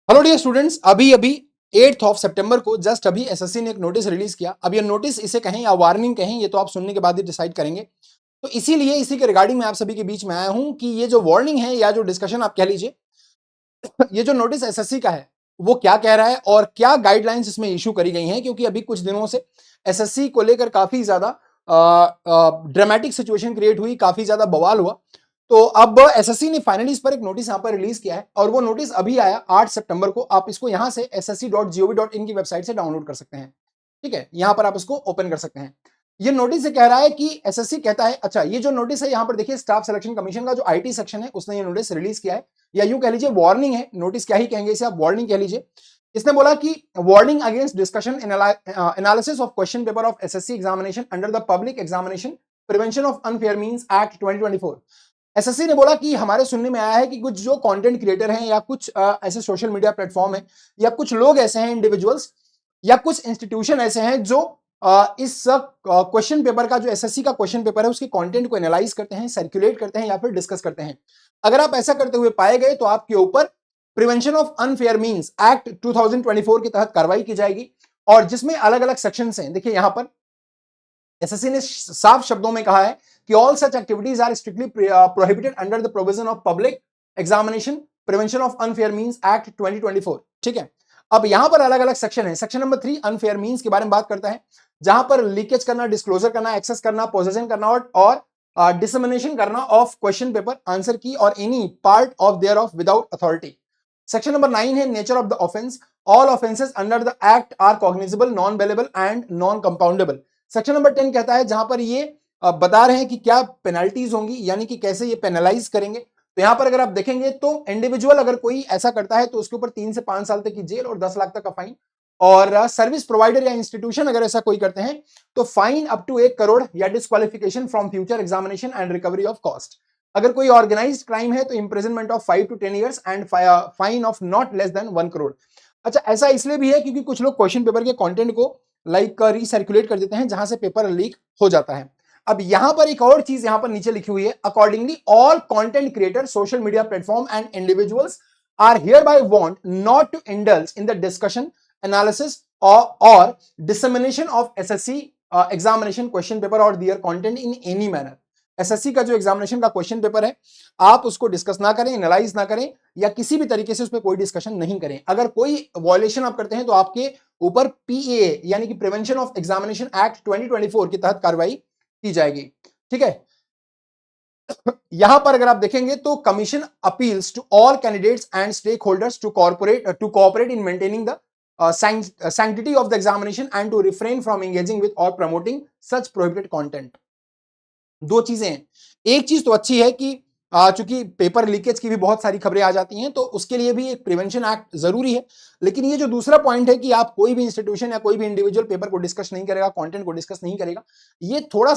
Hello dear students, अभी अभी 8th of सितंबर को जस्ट अभी एसएससी ने एक नोटिस रिलीज किया। अब ये नोटिस इसे कहें या वार्निंग कहें, ये तो आप सुनने के बाद ही डिसाइड करेंगे। तो इसीलिए इसी के रिगार्डिंग मैं आप सभी के बीच में आया हूं कि ये जो वार्निंग है या जो डिस्कशन आप कह लीजिए, ये जो नोटिस एसएससी का है वो क्या कह रहा है और क्या गाइडलाइंस इसमें इशू करी गई हैं, क्योंकि अभी कुछ दिनों से एसएससी को लेकर काफी ज्यादा ड्रामेटिक सिचुएशन क्रिएट हुई, काफी ज्यादा बवाल हुआ। तो अब एसएससी ने फाइनली इस पर एक नोटिस यहां पर रिलीज किया है और वो नोटिस अभी आया 8 सितंबर को। आप इसको यहां से ssc.gov.in की वेबसाइट से डाउनलोड कर सकते हैं। ठीक है, यहां पर आप इसको ओपन कर सकते हैं। ये नोटिस से कह रहा है कि एसएससी कहता है, अच्छा ये जो नोटिस है यहां पर देखिए, स्टाफ सिलेक्शन कमीशन का जो आईटी सेक्शन है उसने ये नोटिस रिलीज किया है, या यूं कह लीजिए वार्निंग है। नोटिस क्या ही कहेंगे इसे, आप वार्निंग कह लीजिए। इसने बोला कि warning against discussion analysis of question paper of SSC examination under the public examination prevention of unfair means act 2024। SSC ने बोला कि हमारे सुनने में आया है कि कुछ जो कंटेंट क्रिएटर हैं या कुछ ऐसे सोशल मीडिया प्लेटफॉर्म है या कुछ लोग ऐसे हैं, इंडिविजुअल्स या कुछ इंस्टीट्यूशन ऐसे हैं जो इस क्वेश्चन पेपर का, जो एसएससी का क्वेश्चन पेपर है, उसके कंटेंट को एनालाइज करते हैं, सर्कुलेट करते हैं या फिर डिस्कस करते हैं। अगर आप ऐसा करते हुए पाए गए तो आपके ऊपर prevention of unfair means act 2024 के तहत कार्रवाई की जाएगी। और जिसमें अलग अलग सेक्शंस हैं, देखिए यहां पर एसएससी ने साफ शब्दों में कहा है कि all such activities are strictly prohibited under the provision of public examination prevention of unfair means act 2024। ठीक है, अब यहां पर अलग अलग सेक्शन है। सेक्शन नंबर 3 अनफेयर मीन्स के बारे में बात करता है, जहां पर लीकेज करना, डिस्क्लोजर करना, एक्सेस करना, पोजेशन करना और डिसमिनेशन करना of question paper, answer key और any part of thereof without authority. Section number 9 है nature of the offence, all offences under the act are cognizable, non bailable and non compoundable. Section number 10 कहता है, जहां पर ये बता रहे हैं कि क्या पेनल्टीज होंगी, यानी कि कैसे ये पेनलाइज करेंगे। तो यहां पर अगर आप देखेंगे तो इंडिविजुअल अगर कोई ऐसा करता है तो उसके ऊपर 3 से 5 साल तक की जेल और 10 लाख तक का फाइन। और सर्विस प्रोवाइडर या इंस्टीट्यूशन अगर ऐसा कोई करते हैं तो फाइन अप टू 1 करोड़ या disqualification from future examination and recovery of cost. अगर कोई ऑर्गेनाइज्ड क्राइम है तो imprisonment of 5 to 10 years and fine of not less than 1 crore. अच्छा, ऐसा इसलिए भी है क्योंकि कुछ लोग क्वेश्चन पेपर के कंटेंट को रीसर्कुलेट कर देते हैं, जहां से पेपर लीक हो जाता है। अब यहां पर एक और चीज यहां पर नीचे लिखी हुई है, accordingly all content creator, social media platform and individuals are hereby want not to indulge in the discussion, analysis और dissemination of SSC examination question paper और their content in any manner. SSC का जो examination का question paper है, आप उसको discuss ना करें, एनालाइज ना करें या किसी भी तरीके से उस पर कोई डिस्कशन नहीं करें। अगर कोई वायलेशन आप करते हैं तो आपके ऊपर पीए यानी कि प्रिवेंशन ऑफ एग्जामिनेशन एक्ट 2024 के तहत कार्रवाई की जाएगी। ठीक है, यहां पर अगर आप देखेंगे तो commission appeals to all candidates and stakeholders to cooperate in maintaining the sanctity of the examination and to refrain from engaging with or promoting such prohibited content। दो चीजें हैं, एक चीज तो अच्छी है कि चूंकि पेपर लीकेज की भी बहुत सारी खबरें आ जाती हैं तो उसके लिए भी एक प्रिवेंशन एक्ट जरूरी है। लेकिन ये जो दूसरा पॉइंट है कि आप कोई भी इंस्टीट्यूशन या कोई भी इंडिविजुअल पेपर को डिस्कस नहीं करेगा, कंटेंट को डिस्कस नहीं करेगा, ये थोड़ी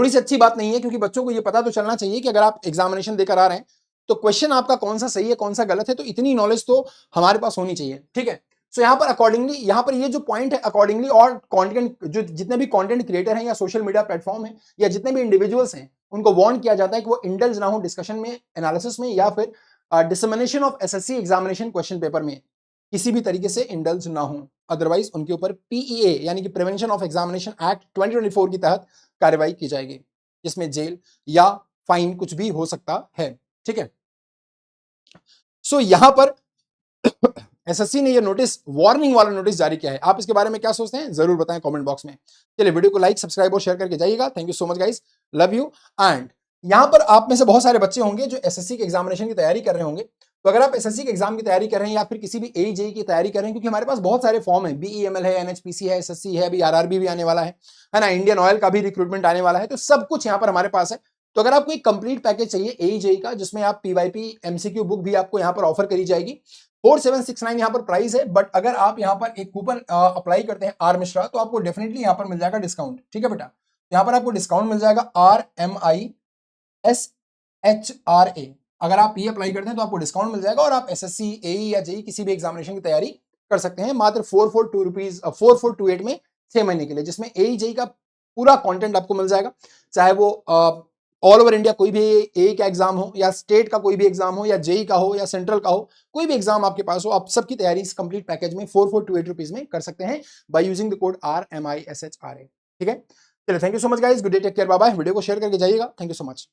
सी अच्छी बात नहीं है। क्योंकि बच्चों को ये पता तो चलना चाहिए कि अगर आप एग्जामिनेशन देकर आ रहे हैं तो क्वेश्चन आपका कौन सा सही है कौन सा गलत है, तो इतनी नॉलेज तो हमारे पास होनी चाहिए। ठीक है, सो यहाँ पर अकॉर्डिंगली, यहाँ पर ये जो पॉइंट है अकॉर्डिंगली, और कंटेंट जो जितने भी कंटेंट क्रिएटर हैं या सोशल मीडिया प्लेटफॉर्म है या जितने भी इंडिविजुअल्स हैं, उनको वार्न किया जाता है कि वो इंडल्ज ना हो डिस्कशन में, एनालिसिस में या फिर dissemination of SSC examination question paper में किसी भी तरीके से इंडल्ज ना हो। अदरवाइज उनके ऊपर पीईए यानी कि प्रिवेंशन ऑफ एग्जामिनेशन एक्ट 2024 के तहत कार्रवाई की जाएगी, जिसमें जेल या फाइन कुछ भी हो सकता है। ठीक है, सो यहां पर एसएससी ने ये नोटिस, वार्निंग वाला नोटिस जारी किया है। आप इसके बारे में क्या सोचते हैं जरूर बताएं कमेंट बॉक्स में। चलिए वीडियो को लाइक, सब्सक्राइब और शेयर करके जाइएगा। Thank you so much guys, love you. And यहां पर आप में से बहुत सारे बच्चे होंगे जो एसएससी के एग्जामिनेशन की तैयारी कर रहे होंगे। तो अगर आप एसएससी के एग्जाम की तैयारी कर रहे हैं या फिर किसी भी एजेई की तैयारी कर रहे हैं, क्योंकि हमारे पास बहुत सारे फॉर्म है, बीईएमएल है, एनएचपीसी है, एसएससी है, अभी आरआरबी भी आने वाला है ना, इंडियन ऑयल का भी रिक्रूटमेंट आने वाला है, तो सब कुछ यहाँ पर हमारे पास है। तो अगर आपको एक कंप्लीट पैकेज चाहिए एजेई का, जिसमें आप पीवाईपी एमसीक्यू बुक भी आपको यहाँ पर ऑफर करी जाएगी, 4769 यहाँ पर प्राइस है। बट अगर आप यहाँ पर एक कूपन अप्लाई करते हैं आर मिश्रा, तो आपको डेफिनेटली यहाँ पर मिल जाएगा डिस्काउंट। ठीक है बेटा, यहाँ पर आपको डिस्काउंट मिल जाएगा RMISHRA। अगर आप ये अप्लाई करते हैं तो आपको डिस्काउंट मिल जाएगा और आप एसएससी, एई या जेई किसी भी एग्जामिनेशन की तैयारी कर सकते हैं मात्र 4428 में 6 महीने के लिए, जिसमें एई जेई का पूरा कंटेंट आपको मिल जाएगा। चाहे वो ऑल ओवर इंडिया कोई भी ए का एग्जाम हो या स्टेट का कोई भी एग्जाम हो या जेई का हो या सेंट्रल का हो, कोई भी एग्जाम आपके पास हो, आप सबकी तैयारी इस कंप्लीट पैकेज में 4428 रुपीज में कर सकते हैं by using the code RMISHRA। ठीक है, चलिए, thank you so much guys, good day, take care, bye bye. Video को शेयर करके जाइएगा, थैंक यू सो मच।